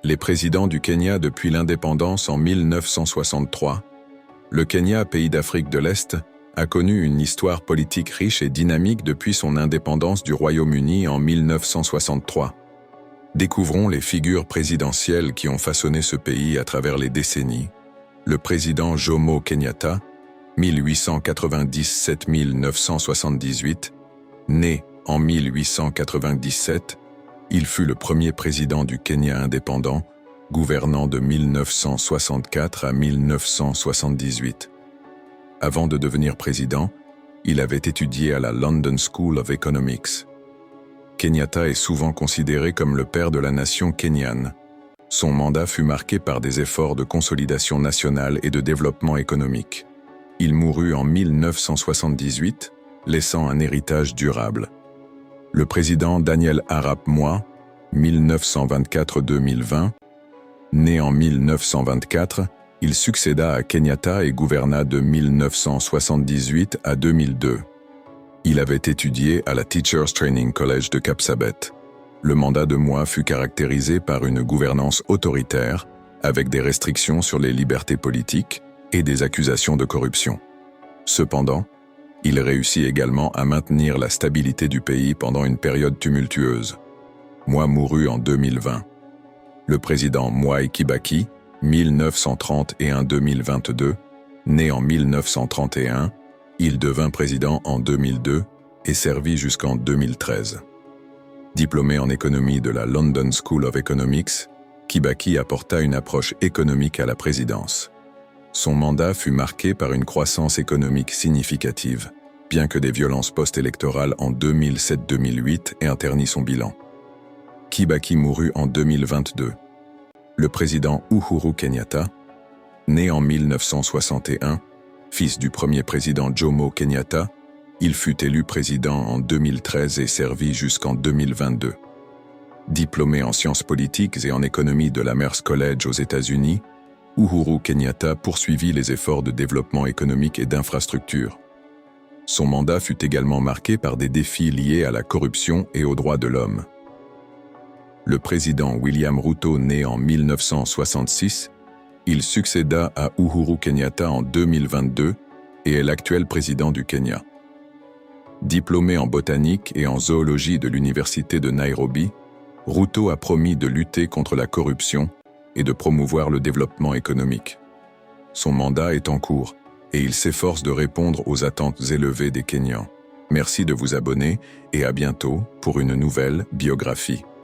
Les présidents du Kenya depuis l'indépendance en 1963. Le Kenya, pays d'Afrique de l'Est, a connu une histoire politique riche et dynamique depuis son indépendance du Royaume-Uni en 1963. Découvrons les figures présidentielles qui ont façonné ce pays à travers les décennies. Le président Jomo Kenyatta, 1897-1978, né en 1897, il fut le premier président du Kenya indépendant, gouvernant de 1964 à 1978. Avant de devenir président, il avait étudié à la London School of Economics. Kenyatta est souvent considéré comme le père de la nation kenyane. Son mandat fut marqué par des efforts de consolidation nationale et de développement économique. Il mourut en 1978, laissant un héritage durable. Le président Daniel Arap Moi, 1924-2020, né en 1924, il succéda à Kenyatta et gouverna de 1978 à 2002. Il avait étudié à la Teachers Training College de Kapsabet. Le mandat de Moi fut caractérisé par une gouvernance autoritaire, avec des restrictions sur les libertés politiques et des accusations de corruption. Cependant, il réussit également à maintenir la stabilité du pays pendant une période tumultueuse. Moi mourut en 2020. Le président Mwai Kibaki, 1931-2022, né en 1931, il devint président en 2002 et servit jusqu'en 2013. Diplômé en économie de la London School of Economics, Kibaki apporta une approche économique à la présidence. Son mandat fut marqué par une croissance économique significative, bien que des violences post-électorales en 2007-2008 aient interni son bilan. Kibaki mourut en 2022. Le président Uhuru Kenyatta, né en 1961, fils du premier président Jomo Kenyatta, il fut élu président en 2013 et servit jusqu'en 2022. Diplômé en sciences politiques et en économie de l'Amherst College aux États-Unis, Uhuru Kenyatta poursuivit les efforts de développement économique et d'infrastructure. Son mandat fut également marqué par des défis liés à la corruption et aux droits de l'homme. Le président William Ruto, né en 1966, il succéda à Uhuru Kenyatta en 2022 et est l'actuel président du Kenya. Diplômé en botanique et en zoologie de l'université de Nairobi, Ruto a promis de lutter contre la corruption et de promouvoir le développement économique. Son mandat est en cours et il s'efforce de répondre aux attentes élevées des Kenyans. Merci de vous abonner et à bientôt pour une nouvelle biographie.